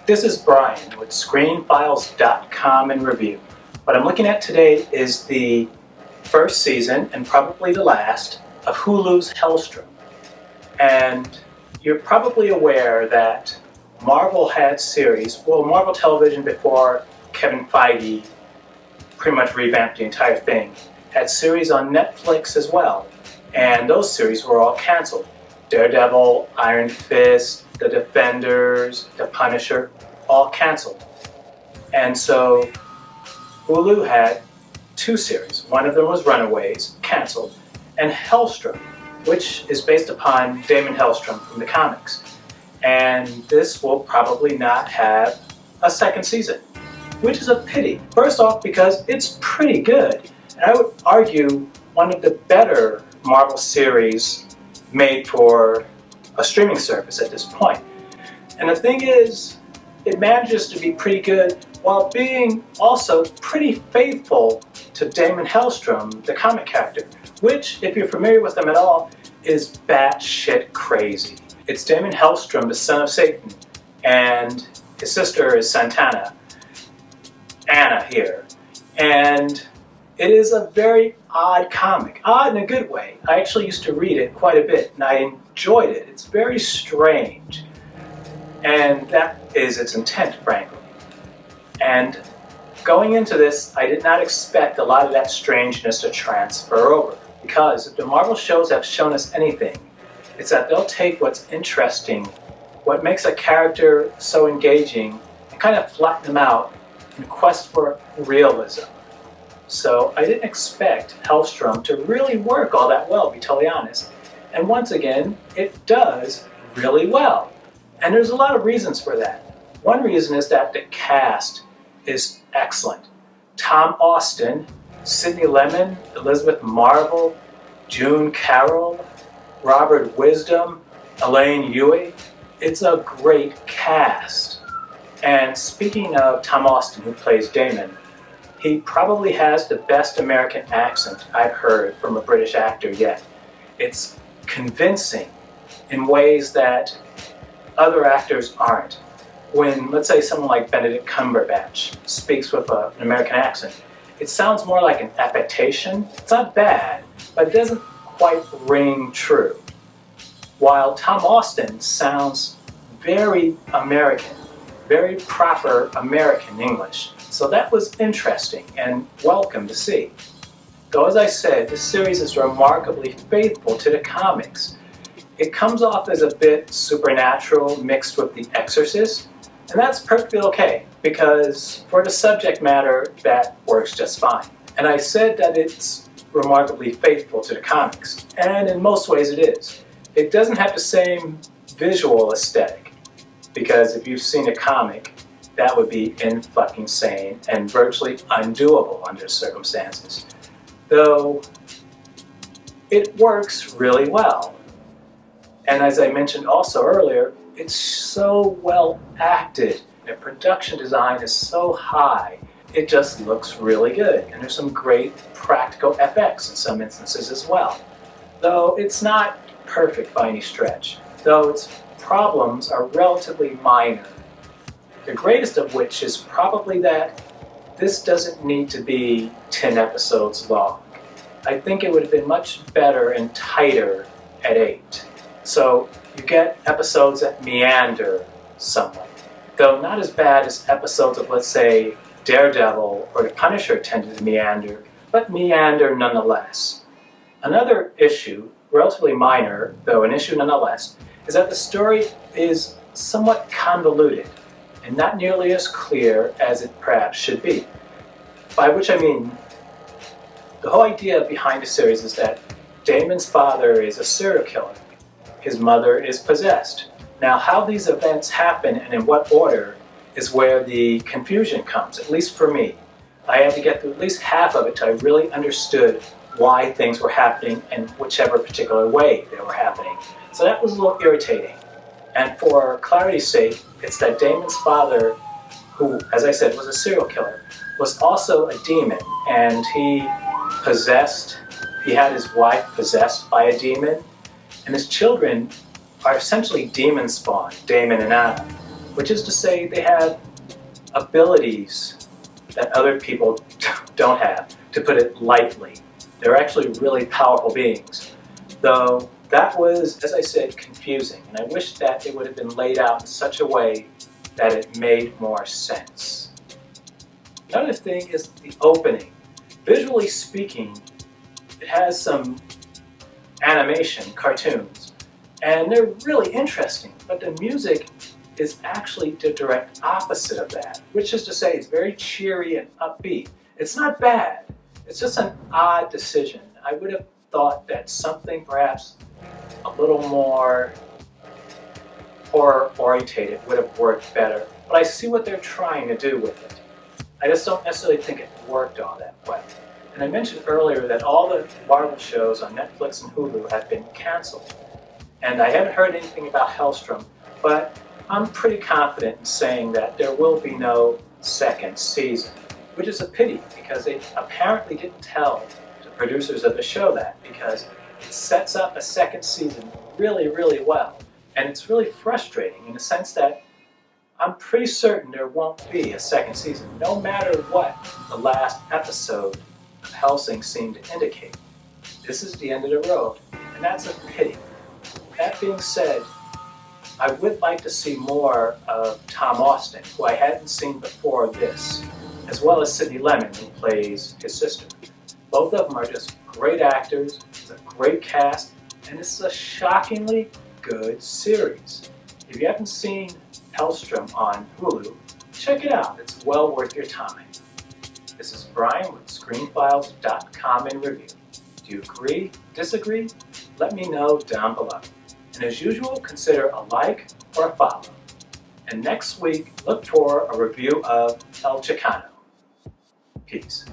This is Brian with ScreenFiles.com in review. What I'm looking at today is the first season, and probably the last, of Hulu's Helstrom. And you're probably aware that Marvel had series, Marvel Television before Kevin Feige pretty much revamped the entire thing, had series on Netflix as well. And those series were all canceled. Daredevil, Iron Fist, The Defenders, The Punisher, all canceled. And so Hulu had two series. One of them was Runaways, canceled, and Helstrom, which is based upon Damon Helstrom from the comics. And this will probably not have a second season, which is a pity. First off, because it's pretty good. And I would argue one of the better Marvel series made for a streaming service at this point. And the thing is, it manages to be pretty good while being also pretty faithful to Damon Helstrom, the comic character, which, if you're familiar with him at all, is batshit crazy. It's Damon Helstrom, the son of Satan, and his sister is Santana, Anna here. And it is a very odd comic. Odd in a good way. I actually used to read it quite a bit, and I enjoyed it. It's very strange. And that is its intent, frankly. And going into this, I did not expect a lot of that strangeness to transfer over. Because if the Marvel shows have shown us anything, it's that they'll take what's interesting, what makes a character so engaging, and kind of flatten them out in quest for realism. So I didn't expect Helstrom to really work all that well, to be totally honest. And once again, it does really well. And there's a lot of reasons for that. One reason is that the cast is excellent. Tom Austin, Sidney Lemon, Elizabeth Marvel, June Carroll, Robert Wisdom, Elaine Yue. It's a great cast. And speaking of Tom Austin, who plays Damon, he probably has the best American accent I've heard from a British actor yet. It's convincing in ways that other actors aren't. When, let's say, someone like Benedict Cumberbatch speaks with an American accent, it sounds more like an affectation. It's not bad, but it doesn't quite ring true. While Tom Austin sounds very American, very proper American English. So that was interesting and welcome to see. Though, as I said, this series is remarkably faithful to the comics. It comes off as a bit supernatural mixed with The Exorcist, and that's perfectly okay, because for the subject matter, that works just fine. And I said that it's remarkably faithful to the comics, and in most ways it is. It doesn't have the same visual aesthetic, because if you've seen a comic, that would be in-fucking-sane and virtually undoable under the circumstances. Though, it works really well. And as I mentioned also earlier, it's so well acted. The production design is so high. It just looks really good. And there's some great practical FX in some instances as well. Though it's not perfect by any stretch. Though its problems are relatively minor. The greatest of which is probably that this doesn't need to be 10 episodes long. I think it would have been much better and tighter at 8. So you get episodes that meander somewhat, though not as bad as episodes of, let's say, Daredevil or The Punisher tended to meander, but meander nonetheless. Another issue, relatively minor, though an issue nonetheless, is that the story is somewhat convoluted and not nearly as clear as it perhaps should be. By which I mean, the whole idea behind the series is that Damon's father is a serial killer. His mother is possessed. Now, how these events happen and in what order is where the confusion comes, at least for me. I had to get through at least half of it till I really understood why things were happening in whichever particular way they were happening. So that was a little irritating. And for clarity's sake, it's that Damon's father, who, as I said, was a serial killer, was also a demon, and he had his wife possessed by a demon, and his children are essentially demon spawn, Damon and Anna, which is to say they have abilities that other people don't have, to put it lightly. They're actually really powerful beings. Though that was, as I said, confusing, and I wish that it would have been laid out in such a way that it made more sense. Another thing is the opening. Visually speaking, it has some animation, cartoons, and they're really interesting, but the music is actually the direct opposite of that, which is to say it's very cheery and upbeat. It's not bad, it's just an odd decision. I would have thought that something perhaps a little more horror-orientated would have worked better, but I see what they're trying to do with it. I just don't necessarily think it worked all that well. And I mentioned earlier that all the Marvel shows on Netflix and Hulu have been canceled. And I haven't heard anything about Helstrom, but I'm pretty confident in saying that there will be no second season, which is a pity because they apparently didn't tell the producers of the show that, because it sets up a second season really, really well. And it's really frustrating in the sense that I'm pretty certain there won't be a second season, no matter what the last episode of Hellsing seemed to indicate. This is the end of the road, and that's a pity. That being said, I would like to see more of Tom Austin, who I hadn't seen before this, as well as Sidney Lemon, who plays his sister. Both of them are just great actors, it's a great cast, and this is a shockingly good series. If you haven't seen Helstrom on Hulu, check it out. It's well worth your time. This is Brian with ScreenFiles.com in review. Do you agree? Disagree? Let me know down below. And as usual, consider a like or a follow. And next week, look for a review of El Chicano. Peace.